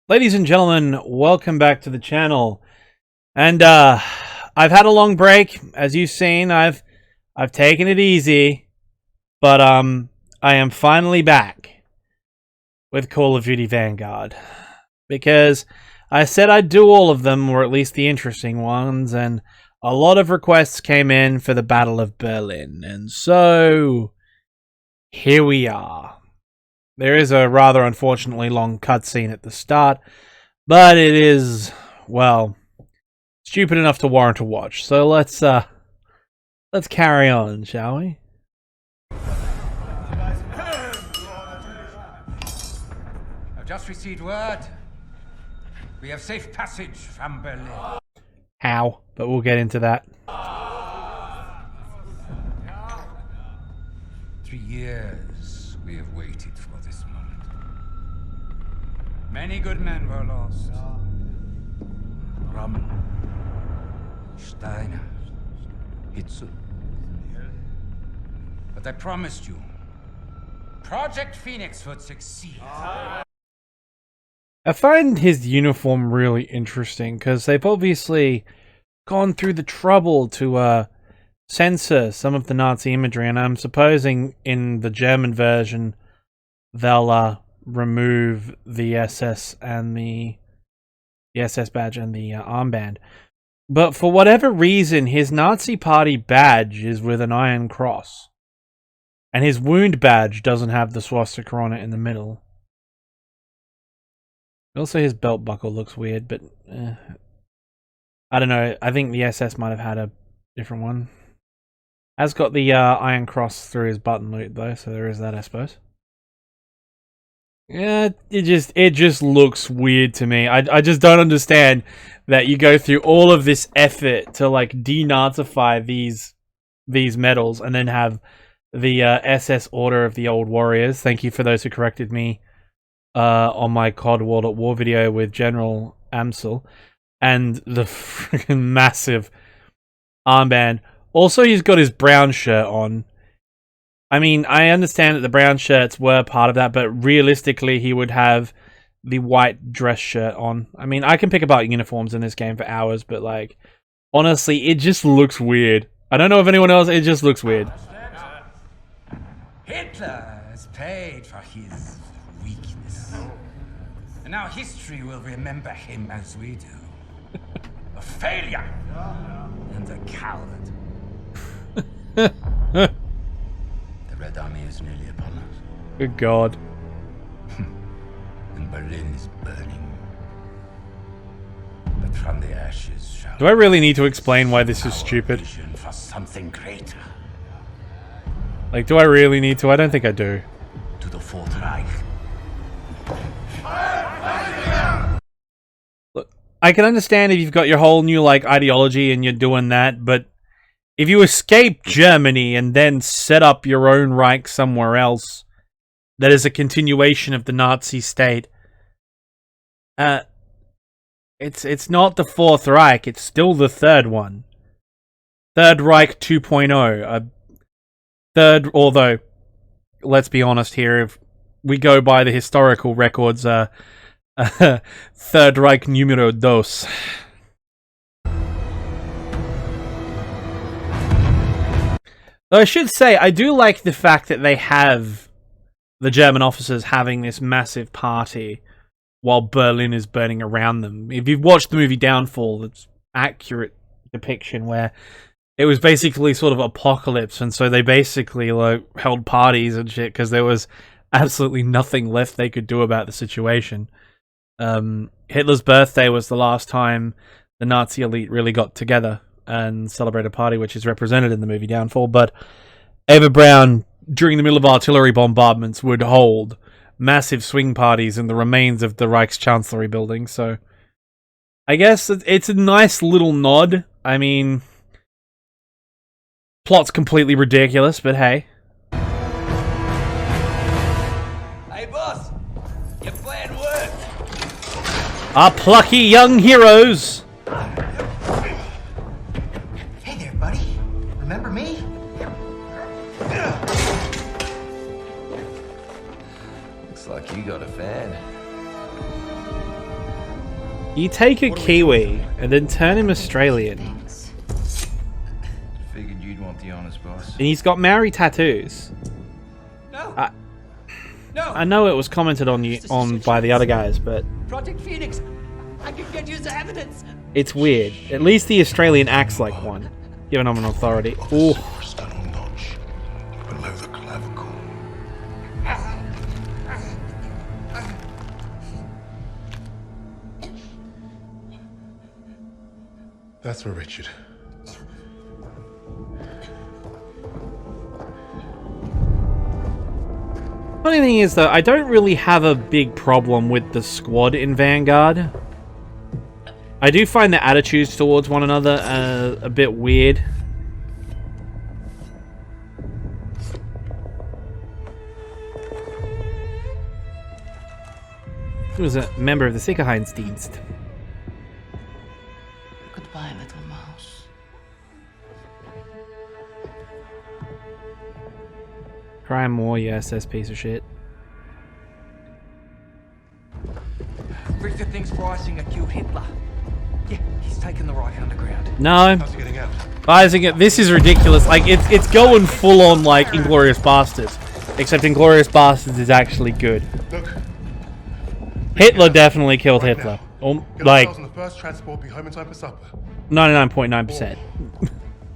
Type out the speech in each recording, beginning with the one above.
Ladies and gentlemen, welcome back to the channel. And I've had a long break, as you've seen. I've taken it easy, but I am finally back with Call of Duty Vanguard because I said I'd do all of them, or at least the interesting ones, and a lot of requests came in for the Battle of Berlin, and so here we are. There is a rather unfortunately long cutscene at the start, but it is, well, stupid enough to warrant a watch. So let's carry on, shall we? I've just received word. We have safe passage from Berlin. How? But we'll get into that. 3 years we have waited for this moment. Many good men were lost. Rommel, Steiner, Hitze. But I promised you, Project Phoenix would succeed. I find his uniform really interesting because they've obviously gone through the trouble to censor some of the Nazi imagery, and I'm supposing in the German version they'll remove the SS and the SS badge and the armband. But for whatever reason, his Nazi party badge is with an iron cross, and his wound badge doesn't have the swastika on it in the middle. Also, his belt buckle looks weird, but I don't know. I think the SS might have had a different one. Has got the iron cross through his button loop though, so there is that, I suppose. Yeah, it just looks weird to me. I just don't understand that you go through all of this effort to like denazify these medals and then have the SS Order of the Old Warriors. Thank you for those who corrected me on my CoD World at War video with General Amsel, and the freaking massive armband. Also, he's got his brown shirt on. I mean, I understand that the brown shirts were part of that, but realistically, he would have the white dress shirt on. I mean, I can pick apart uniforms in this game for hours, but like, honestly, it just looks weird. I don't know if anyone else, it just looks weird. Hitler has paid for his weakness. And now history will remember him as we do. A failure and a coward. The Red Army is nearly upon us. Good God. And Berlin is burning. But from the ashes shall... Do I really need to explain why this is stupid? For something greater. Like, do I really need to? I don't think I do. To the Fourth Reich. Look, I can understand if you've got your whole new, like, ideology and you're doing that, but if you escape Germany and then set up your own Reich somewhere else that is a continuation of the Nazi state, it's not the Fourth Reich, it's still the third one. Third Reich 2.0. Third, although, let's be honest here, if we go by the historical records, Third Reich numero dos. Though I should say, I do like the fact that they have the German officers having this massive party while Berlin is burning around them. If you've watched the movie Downfall, it's accurate depiction where it was basically sort of apocalypse, and so they basically like held parties and shit because there was absolutely nothing left they could do about the situation. Hitler's birthday was the last time the Nazi elite really got together and celebrate a party, which is represented in the movie Downfall, but Eva Braun, during the middle of artillery bombardments, would hold massive swing parties in the remains of the Reichschancellery building, so I guess it's a nice little nod. I mean, plot's completely ridiculous, but hey. Hey boss, your plan worked. Our plucky young heroes. Hey there, buddy. Remember me? Looks like you got a fan. You take a Kiwi and then turn him Australian. Figured you'd want the honest boss. And he's got Maori tattoos. No. No. I know it was commented on by the other guys, but Project Phoenix. I can get you the evidence. it's weird. At least the Australian acts like one, given I'm an authority. Ooh. Below the clavicle. That's for Richard. Funny thing is, though, I don't really have a big problem with the squad in Vanguard. I do find their attitudes towards one another a bit weird. He was a member of the Sicherheitsdienst. Goodbye, little mouse. Crime war, yes, this piece of shit. Richter thinks Freisinger killed Hitler. Yeah, he's taken the Reich underground. No. How's he getting out? This is ridiculous. Like, it's going full on, like, Inglourious Bastards. Except Inglourious Bastards is actually good. Look. Hitler definitely killed Hitler. Like, On the first transport, be home in time for supper. 99.9%.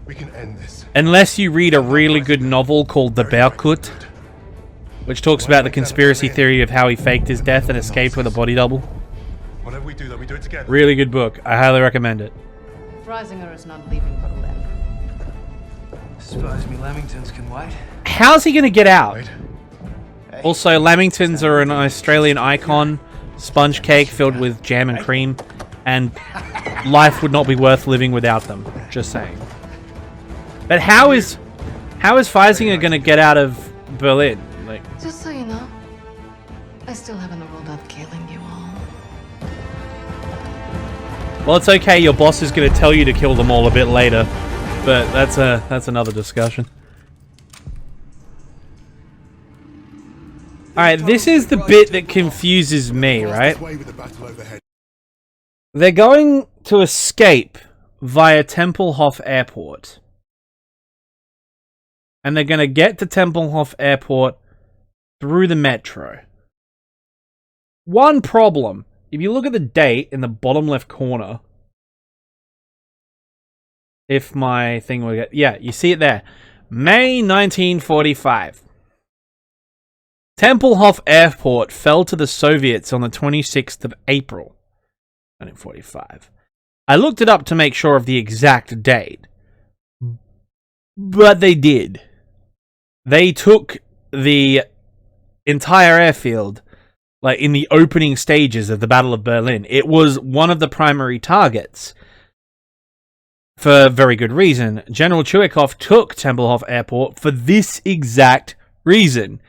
We can end this. Unless you read a really good novel called The Berkut, which talks about the conspiracy theory of how he faked his death and escaped with a body double. Whatever we do, we do it together. Really good book. I highly recommend it. Freisinger is not leaving Berlin. Suppose me Lamingtons can wait. How's he going to get out? Wait. Also, Lamingtons are an Australian icon. Sponge cake filled with jam and cream. And life would not be worth living without them. Just saying. But how is Freisinger going to get out of Berlin? Like, Just so you know, I still haven't ruled out killing you all. well, it's okay. Your boss is going to tell you to kill them all a bit later. But that's another discussion. Alright, this is the bit that confuses me, right? They're going to escape via Tempelhof Airport. And they're going to get to Tempelhof Airport through the metro. One problem. If you look at the date in the bottom left corner. If my thing will get... Yeah, you see it there. May 1945. Tempelhof Airport fell to the Soviets on the 26th of April, 1945. I looked it up to make sure of the exact date. But they did. They took the entire airfield, like in the opening stages of the Battle of Berlin. It was one of the primary targets. For very good reason. General Chuikov took Tempelhof Airport for this exact reason.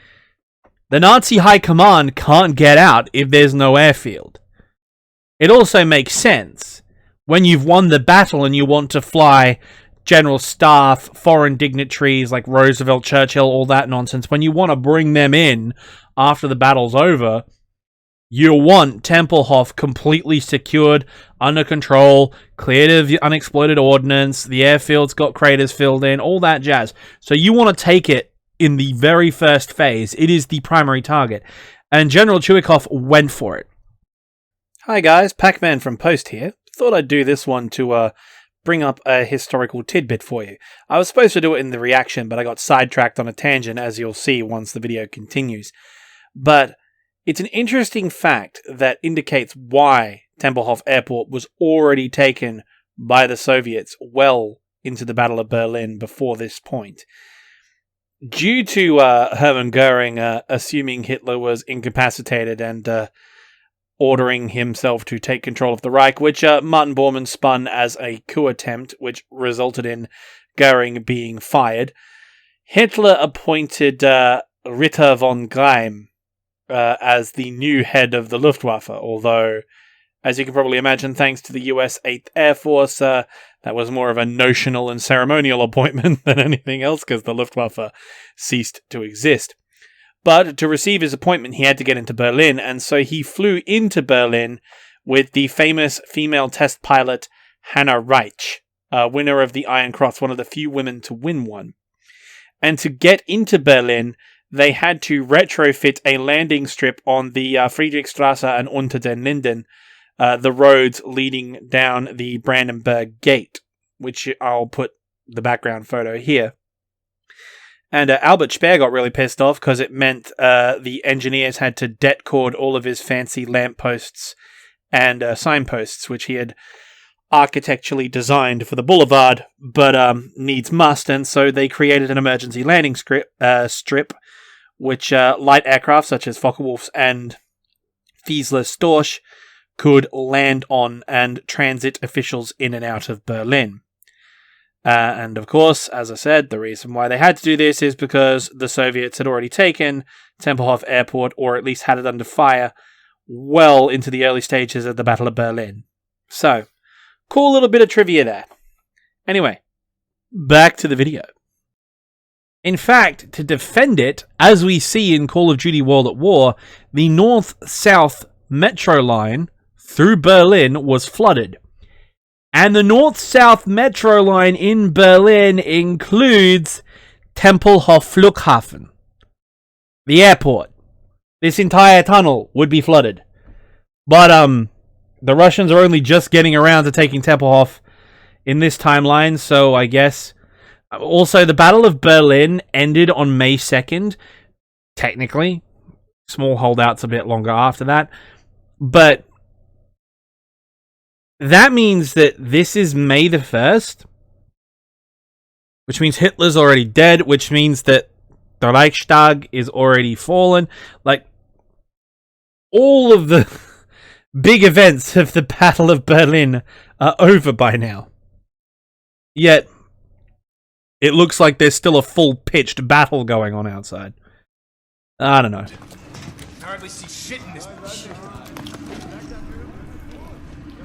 The Nazi high command can't get out if there's no airfield. It also makes sense. When you've won the battle and you want to fly general staff, foreign dignitaries like Roosevelt, Churchill, all that nonsense, when you want to bring them in after the battle's over, you want Tempelhof completely secured, under control, cleared of unexploded ordnance, the airfield's got craters filled in, all that jazz. So you want to take it in the very first phase. It is the primary target. And General Chuikov went for it. Hi guys, Pac-Man from Post here. Thought I'd do this one to bring up a historical tidbit for you. I was supposed to do it in the reaction, but I got sidetracked on a tangent, as you'll see once the video continues. But it's an interesting fact that indicates why Tempelhof Airport was already taken by the Soviets well into the Battle of Berlin before this point. Due to Hermann Goering assuming Hitler was incapacitated and ordering himself to take control of the Reich, which Martin Bormann spun as a coup attempt, which resulted in Goering being fired, Hitler appointed Ritter von Greim as the new head of the Luftwaffe, although, as you can probably imagine, thanks to the US 8th Air Force, that was more of a notional and ceremonial appointment than anything else, because the Luftwaffe ceased to exist. But to receive his appointment, he had to get into Berlin, and so he flew into Berlin with the famous female test pilot Hannah Reich, winner of the Iron Cross, one of the few women to win one. And to get into Berlin, they had to retrofit a landing strip on the Friedrichstrasse and Unter den Linden, the roads leading down the Brandenburg Gate, which I'll put the background photo here. And Albert Speer got really pissed off because it meant the engineers had to det-cord all of his fancy lampposts and signposts, which he had architecturally designed for the boulevard, but needs must, and so they created an emergency landing strip, which light aircraft such as Focke-Wulfs and Fiesler Storch could land on and transit officials in and out of Berlin. And of course, as I said, the reason why they had to do this is because the Soviets had already taken Tempelhof Airport, or at least had it under fire, well into the early stages of the Battle of Berlin. So, cool little bit of trivia there. Anyway, back to the video. In fact, to defend it, as we see in Call of Duty World at War, the north-south metro line through Berlin was flooded. And the north-south metro line in Berlin includes Tempelhof Flughafen, the airport. This entire tunnel would be flooded. But the Russians are only just getting around to taking Tempelhof in this timeline, so I guess. Also, the Battle of Berlin ended on May 2nd, technically. Small holdouts a bit longer after that. But that means that this is May the 1st, which means Hitler's already dead, which means that the Reichstag is already fallen. Like, all of the big events of the Battle of Berlin are over by now. Yet, it looks like there's still a full-pitched battle going on outside. I don't know. I hardly see shit in this.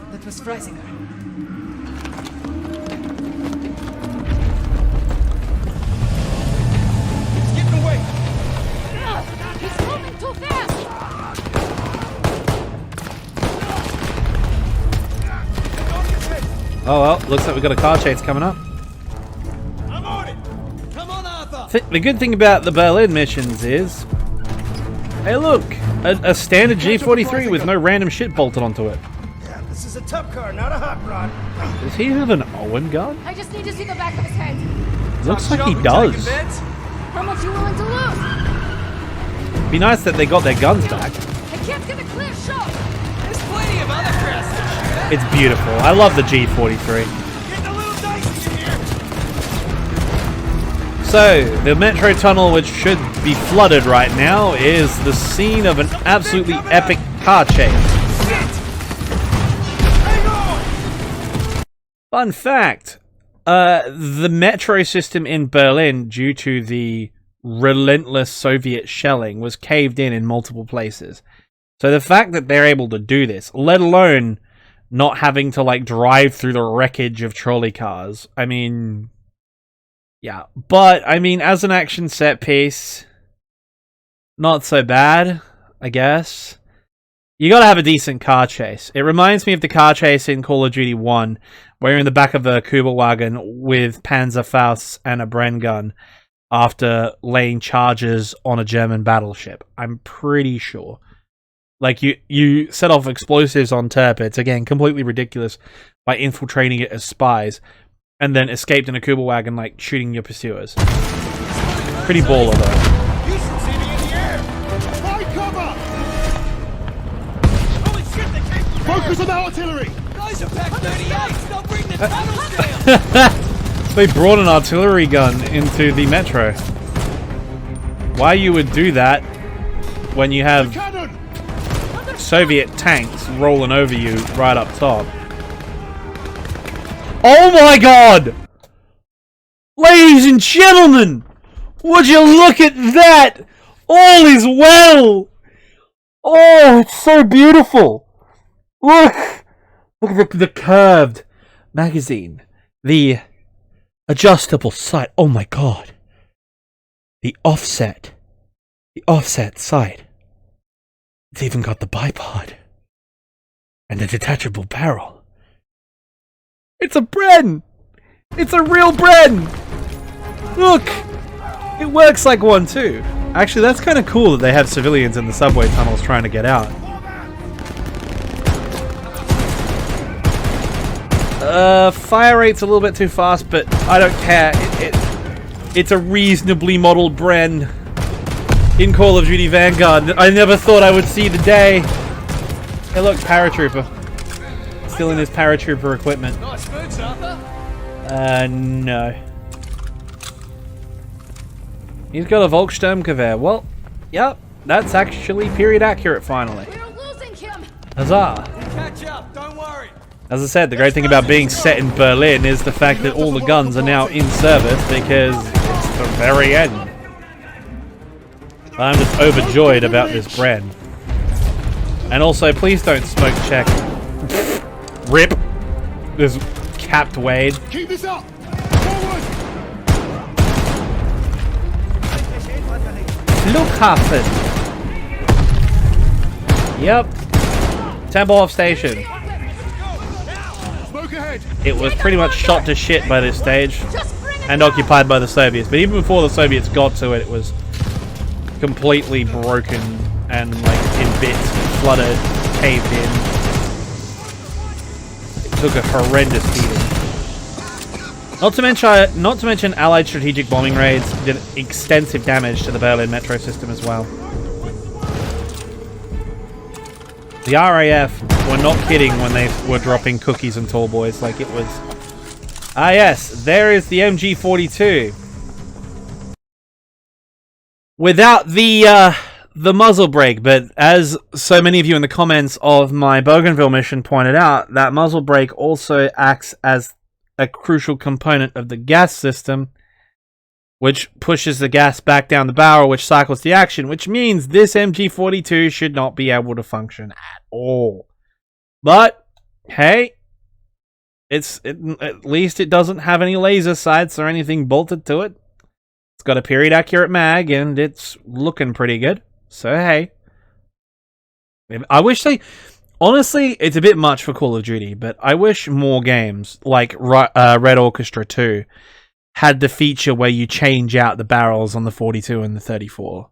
That was Freisinger. It's getting away. He's moving too fast! Oh well, looks like we've got a car chase coming up. I'm on it. Come on, Arthur. The good thing about the Berlin missions is... Hey look! A standard G43 with no random shit bolted onto it. Yeah, this is a tough car, not a hot rod. Does he have an Owen gun? I just need to see the back of his head. Looks like he does. How much you willing to lose? Be nice that they got their guns back. I can't get a clear shot! There's plenty of other crests to shoot at. It's beautiful. I love the G43. Getting a little dicey in here. So, the metro tunnel, which should be flooded right now, is the scene of an absolutely epic car chase. Hang on. Fun fact, the metro system in Berlin, due to the relentless Soviet shelling, was caved in multiple places. So the fact that they're able to do this, let alone not having to like drive through the wreckage of trolley cars, I mean... Yeah, but, I mean, as an action set piece, not so bad, I guess. You gotta have a decent car chase. It reminds me of the car chase in Call of Duty 1, where you're in the back of a Kübelwagen with Panzerfaust and a Bren gun after laying charges on a German battleship. I'm pretty sure. Like, you set off explosives on turrets, again, completely ridiculous, by infiltrating it as spies, and then escaped in a Kübelwagen, like, shooting your pursuers. Pretty baller, though. You should see me in the air. Find cover. Holy shit, they came from Focus on the artillery! Guys are packed 38. They'll bring the tunnels down. They brought an artillery gun into the metro. Why you would do that when you have Cannon! Soviet tanks rolling over you right up top? Oh my god! Ladies and gentlemen! Would you look at that? All is well! Oh, it's so beautiful! Look! Look at the curved magazine. The adjustable sight. Oh my god. The offset. The offset sight. It's even got the bipod. And a detachable barrel. It's a Bren! It's a real Bren! Look! It works like one too. Actually, that's kind of cool that they have civilians in the subway tunnels trying to get out. Fire rate's a little bit too fast, but I don't care. It's a reasonably modeled Bren in Call of Duty Vanguard. I never thought I would see the day. Hey look, paratrooper. Still in his paratrooper equipment. Nice boots, Arthur. No. He's got a Volkssturmgewehr. Well, yep, that's actually period accurate finally. We're losing him. Huzzah. Catch up, don't worry. As I said, the great thing about being set in Berlin is the fact that all the guns are now in service because it's the very end. I'm just overjoyed about this Bren. And also, please don't smoke check. RIP. This capped Wade. Keep this up! Forward! Flughafen. Yep. Tempelhof Station. Smoke ahead! It was pretty much shot to shit by this stage and occupied by the Soviets. But even before the Soviets got to it, it was completely broken and like in bits, flooded, caved in. It took a horrendous beating. Not to mention Allied strategic bombing raids did extensive damage to the Berlin metro system as well. The RAF were not kidding when they were dropping cookies and tall boys. Like it was. Ah yes, there is the MG42. Without the muzzle brake, but as so many of you in the comments of my Bougainville mission pointed out, that muzzle brake also acts as a crucial component of the gas system, which pushes the gas back down the barrel, which cycles the action, which means this MG42 should not be able to function at all. But, hey, at least it doesn't have any laser sights or anything bolted to it. It's got a period accurate mag, and it's looking pretty good. So, hey. I wish they... Honestly, it's a bit much for Call of Duty, but I wish more games, like Red Orchestra 2, had the feature where you change out the barrels on the 42 and the 34.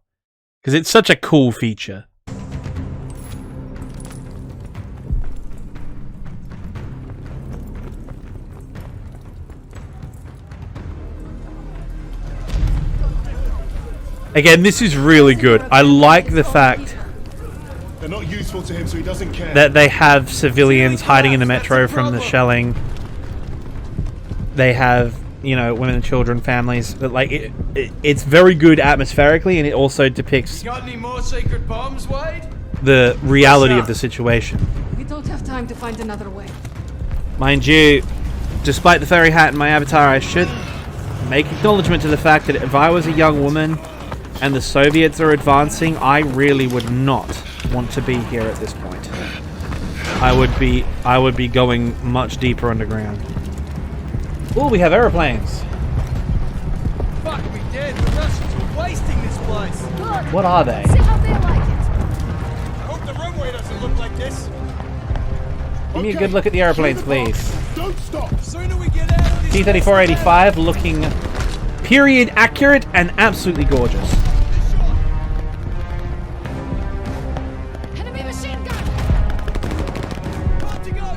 Because it's such a cool feature. Again, this is really good. I like the fact They're not useful to him, so he doesn't care. that they have civilians hiding in the metro from the shelling. They have, you know, women and children, families. But like, it's very good atmospherically, and it also depicts Got any more secret bombs, Wade? the reality of the situation. We don't have time to find another way. Mind you, despite the furry hat in my avatar, I should make acknowledgement to the fact that if I was a young woman and the Soviets are advancing, I really would not want to be here at this point. I would be going much deeper underground. Oh, we have airplanes. Fuck, we did. The Russians were wasting this place. Good. What are they? See how they like it. I hope the runway doesn't look like this. Give me a good look at the airplanes, please. Don't stop! Sooner we get out of this. T-3485 looking period accurate and absolutely gorgeous. Enemy machine gun.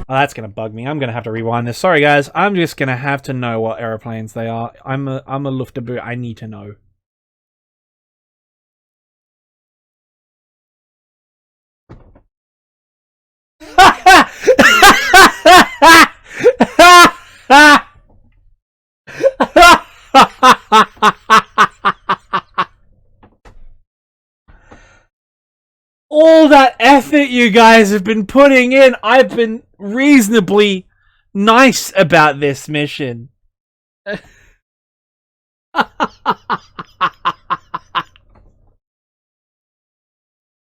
Oh, that's gonna bug me. I'm gonna have to rewind this. Sorry, guys. I'm just gonna have to know what airplanes they are. I'm a Lufthansa. I need to know. All that effort you guys have been putting in, I've been reasonably nice about this mission.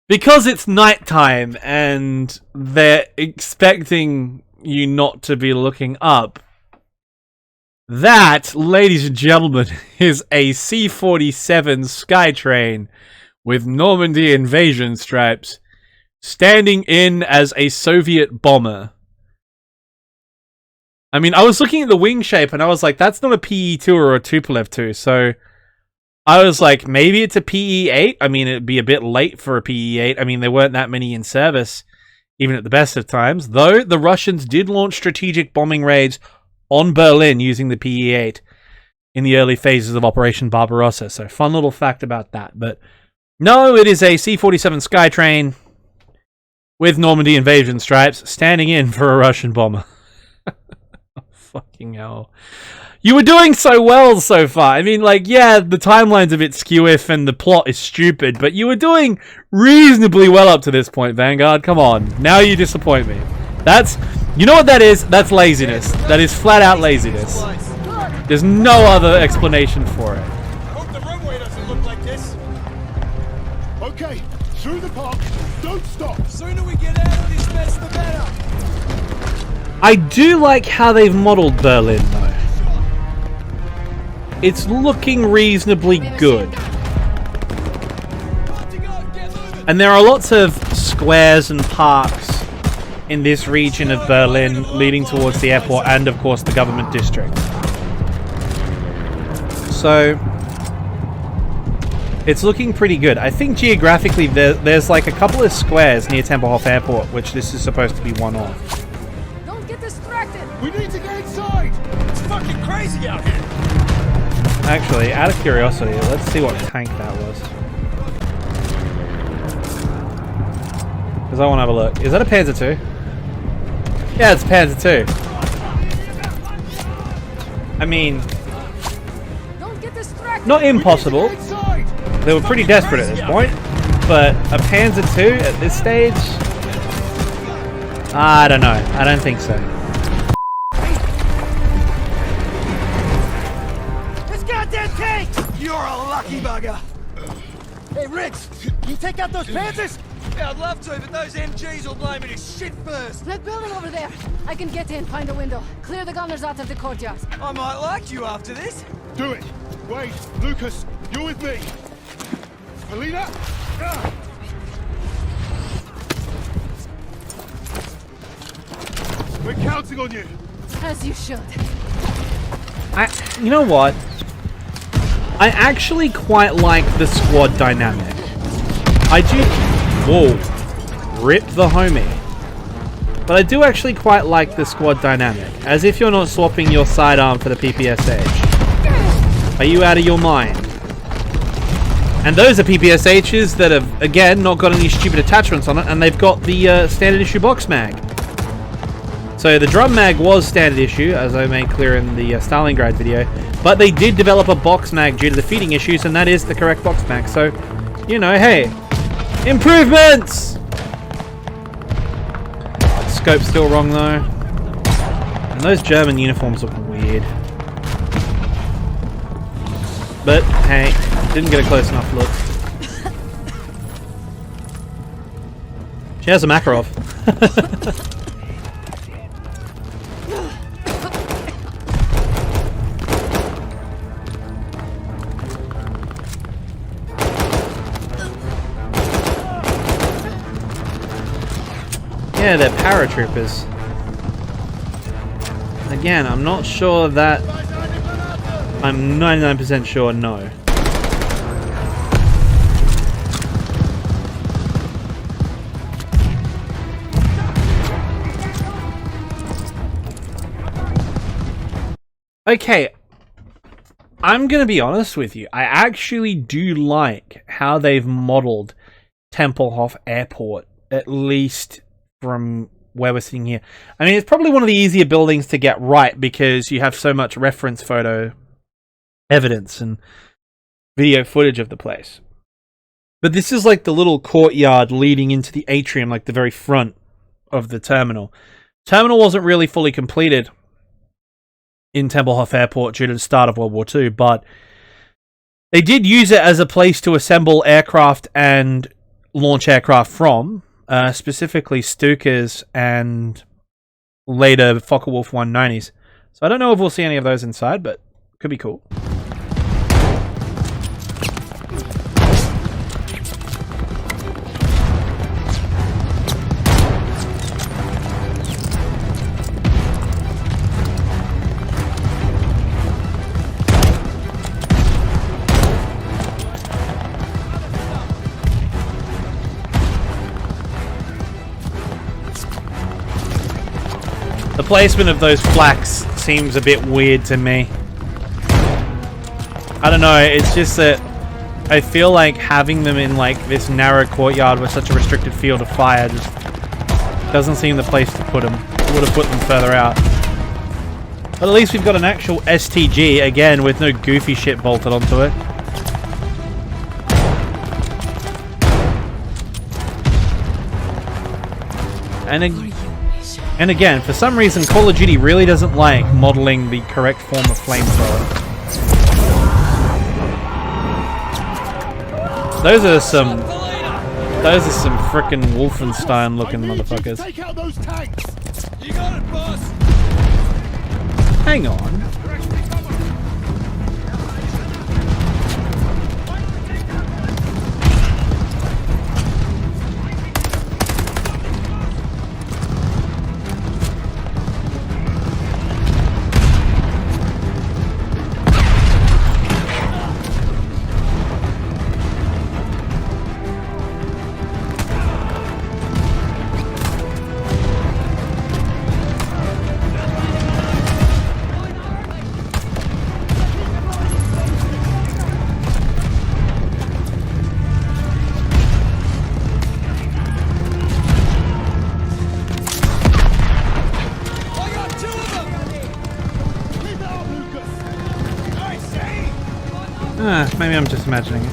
Because it's nighttime and they're expecting you not to be looking up. That, ladies and gentlemen, is a C-47 Skytrain with Normandy invasion stripes, standing in as a Soviet bomber. I mean, I was looking at the wing shape and I was like, that's not a PE-2 or a Tupolev 2. So I was like, maybe it's a PE-8. I mean, it'd be a bit late for a PE-8. I mean, there weren't that many in service, even at the best of times. Though the Russians did launch strategic bombing raids on Berlin using the PE-8 in the early phases of Operation Barbarossa. So fun little fact about that. But no, it is a C-47 Skytrain with Normandy invasion stripes standing in for a Russian bomber. Oh, fucking hell. You were doing so well so far. I mean, like, yeah, the timeline's a bit skew-if and the plot is stupid, but you were doing reasonably well up to this point, Vanguard. Come on. Now you disappoint me. That's... You know what that is? That's laziness. That is flat-out laziness. There's no other explanation for it. I hope the runway doesn't look like this. Okay, through the park. Don't stop. The sooner we get out of this mess, the better. I do like how they've modeled Berlin, though. It's looking reasonably good. And there are lots of squares and parks in this region of Berlin leading towards the airport and, of course, the government district. So it's looking pretty good. I think geographically there's like a couple of squares near Tempelhof Airport, which this is supposed to be one of. Don't get distracted. We need to get inside. It's fucking crazy out here. Actually, out of curiosity, let's see what tank that was. Because I want to have a look. Is that a Panzer II? Yeah, it's a Panzer II. I mean, Don't get distracted. not impossible. They were pretty desperate at this point. But a Panzer II at this stage? I don't know. I don't think so. This goddamn tank! You're a lucky bugger. Hey, Riggs, you take out those Panzers? Yeah, I'd love to, but those MGs will blow me to shit first. That building over there. I can get in, find a window. Clear the gunners out of the courtyard. I might like you after this. Do it. Wait, Lucas, you're with me. Alina? We're counting on you. As you should. You know what? I actually quite like the squad dynamic. I do... Whoa. Rip the homie. But I do actually quite like the squad dynamic. As if you're not swapping your sidearm for the PPSH. Are you out of your mind? And those are PPSHs that have, again, not got any stupid attachments on it, and they've got the standard issue box mag. So the drum mag was standard issue, as I made clear in the Stalingrad video, but they did develop a box mag due to the feeding issues, and that is the correct box mag. So, you know, hey, improvements! Scope's still wrong though. And those German uniforms look weird. But, hey, didn't get a close enough look. She has a Makarov. Yeah, they're paratroopers. Again, I'm not sure that... I'm 99% sure no. Okay, I'm gonna be honest with you. I actually do like how they've modeled Tempelhof Airport, at least from where we're sitting here. I mean, it's probably one of the easier buildings to get right because you have so much reference photo evidence and video footage of the place. But this is like the little courtyard leading into the atrium, like the very front of the terminal. Terminal wasn't really fully completed in Tempelhof Airport due to the start of World War II, but they did use it as a place to assemble aircraft and launch aircraft from, specifically Stukas and later Focke-Wulf 190s. So I don't know if we'll see any of those inside, but could be cool. The placement of those flaks seems a bit weird to me. I don't know, it's just that I feel like having them in like this narrow courtyard with such a restricted field of fire just doesn't seem the place to put them. Would have put them further out. But at least we've got an actual STG, again, with no goofy shit bolted onto it. And again, for some reason, Call of Duty really doesn't like modeling the correct form of flamethrower. Those are some frickin' Wolfenstein looking motherfuckers. Take out those tanks. You got it, boss. Hang on. Maybe I'm just imagining it.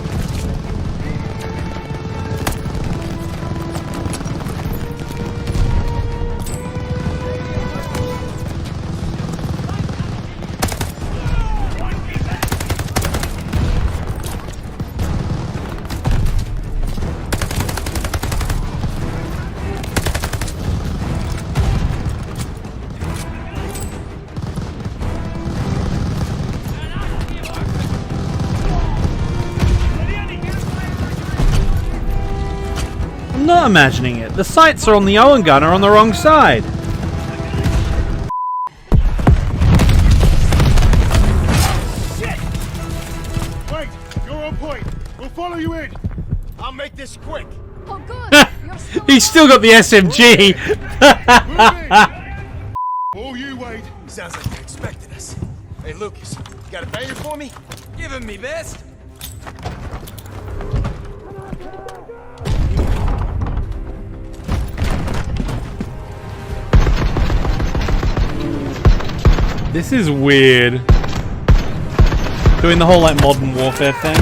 Not imagining it. The sights are on the Owen gun are on the wrong side. Shit! Wait, you're on point. We'll follow you in. I'll make this quick. Oh, good. You're still He's still got the SMG. All you, Wade. Sounds like they expected us. Hey, Lucas, you got a banger for me? Giving me best. This is weird. Doing the whole like modern warfare thing.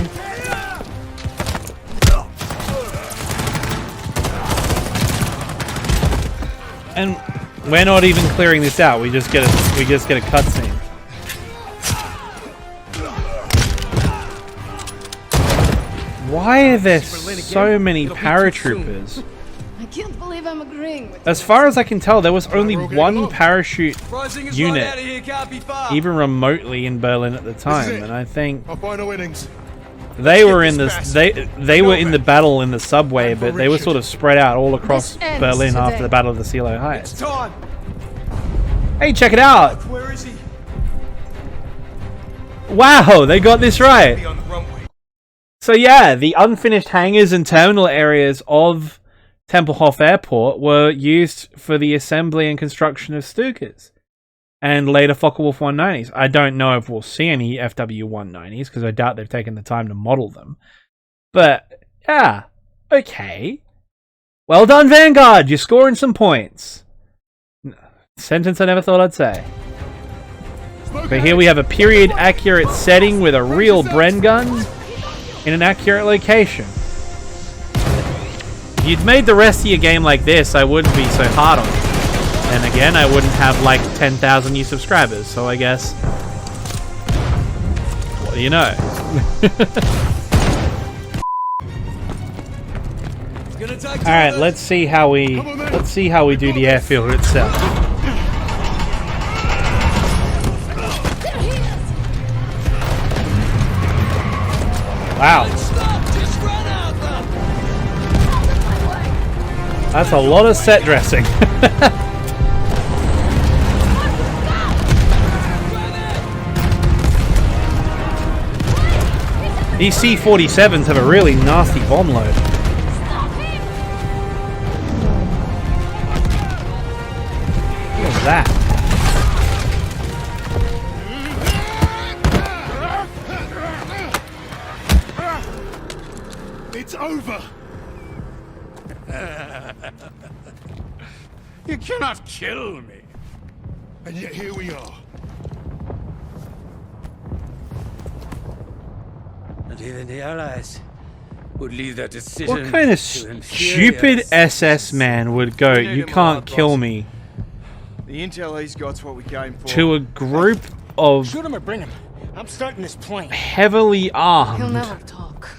And we're not even clearing this out. We just get a cutscene. Why are there so many paratroopers? I can't believe I'm agreeing with As far as I can tell, there was only one parachute unit even remotely in Berlin at the time, and I think Our final innings. they were in this they were in the battle in the subway, but they were sort of spread out all across This ends Berlin after today. the Battle of the Silo Heights. It's time. Hey, check it out! Where is he? Wow, they got this right. Be on the runway. So yeah, the unfinished hangars and terminal areas of Tempelhof Airport were used for the assembly and construction of Stukas and later Focke-Wulf 190s. I don't know if we'll see any FW 190s because I doubt they've taken the time to model them. But yeah, okay. Well done, Vanguard. You're scoring some points. Sentence I never thought I'd say. But here we have a period accurate setting with a real Bren gun in an accurate location. If you'd made the rest of your game like this, I wouldn't be so hard on it. And again, I wouldn't have like 10,000 new subscribers, so I guess... what do you know? Alright, let's see how we do the airfield itself. Wow. That's a lot of set dressing. These C-47s have a really nasty bomb load. Look at that. You cannot kill me. And yet here we are. And even the Allies would leave their decision. What kind of stupid SS man would go, "You can't kill me," The intel he's got's what we came for. to a group of Shoot him or bring him. I'm starting this plane. heavily He'll armed never talk.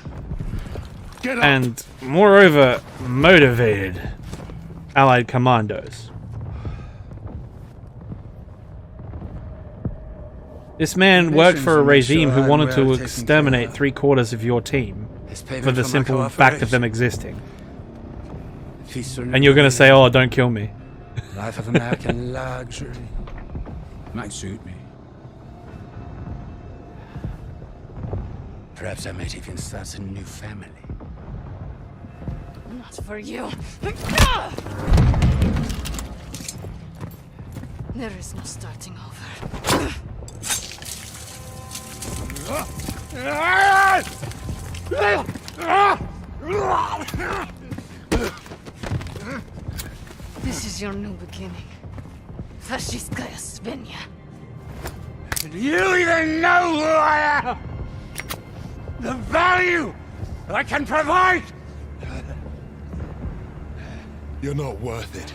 Get up. and, moreover, motivated Allied commandos? This man worked for a regime who wanted to exterminate 3/4 of your team for the simple fact of them existing. And you're going to say, "Oh, don't kill me." Life of American luxury might suit me. Perhaps I might even start a new family. Not for you. There is no starting over. This is your new beginning. Fascistkaya Svenja. Do you even know who I am? The value I can provide? You're not worth it.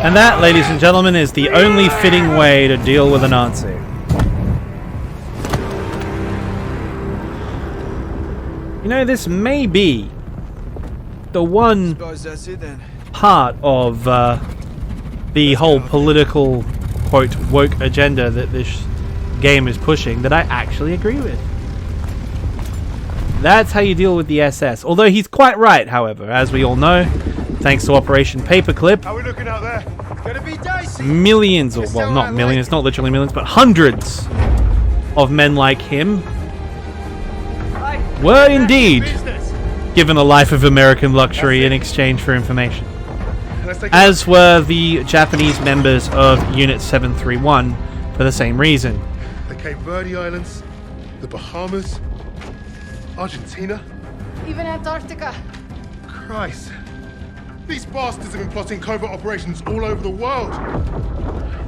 And that, ladies and gentlemen, is the only fitting way to deal with a Nazi. You know, this may be the one Suppose that's it then. part of the whole political, quote, woke agenda that this game is pushing that I actually agree with. That's how you deal with the SS. Although he's quite right, however, as we all know, thanks to Operation Paperclip, How are we looking out there? Gonna be dicey. millions, or well, not millions, not literally millions, but hundreds of men like him were indeed given a life of American luxury in exchange for information. As were the Japanese members of Unit 731 for the same reason. The Cape Verde Islands, the Bahamas, Argentina. Even Antarctica. Christ. These bastards have been plotting covert operations all over the world.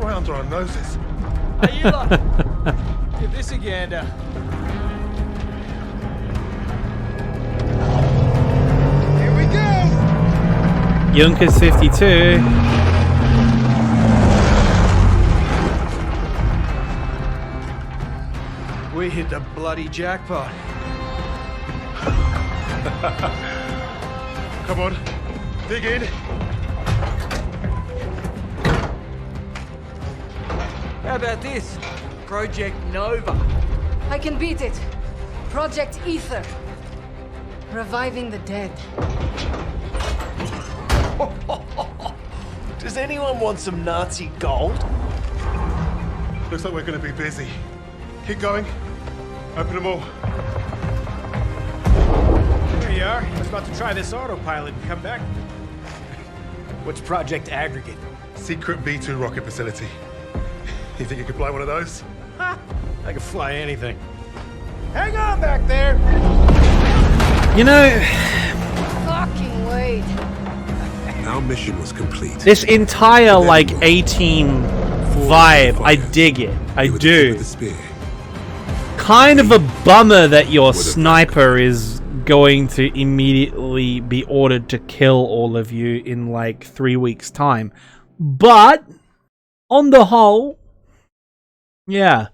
Right under our noses. Hey, you lot. Give this a gander. Here we go. Junkers 52. We hit the bloody jackpot. Come on, dig in. How about this? Project Nova. I can beat it. Project Ether. Reviving the dead. Does anyone want some Nazi gold? Looks like we're going to be busy. Keep going. Open them all. Here you are. I was about to try this autopilot and come back. What's Project Aggregate? Secret V2 rocket facility. You think you could fly one of those? Ha! I can fly anything. Hang on back there! You know, Fucking wait. Our mission was complete. this entire, like, A-Team vibe, I dig it. I do. With the spear. Kind of a bummer that your sniper is going to immediately be ordered to kill all of you in like 3 weeks' time. But on the whole, yeah.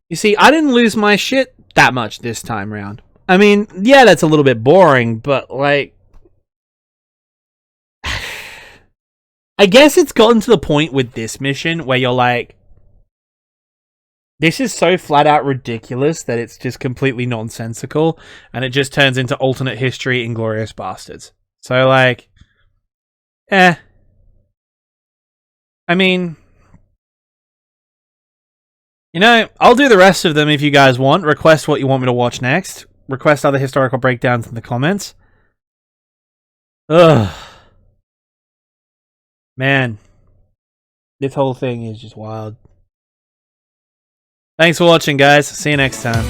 You see, I didn't lose my shit that much this time round. I mean, yeah, that's a little bit boring, but like, I guess it's gotten to the point with this mission where you're like, this is so flat out ridiculous that it's just completely nonsensical, and it just turns into alternate history Inglourious Bastards. So, like, I mean, you know, I'll do the rest of them if you guys want. Request what you want me to watch next. Request other historical breakdowns in the comments. Ugh. Man. This whole thing is just wild. Thanks for watching, guys. See you next time.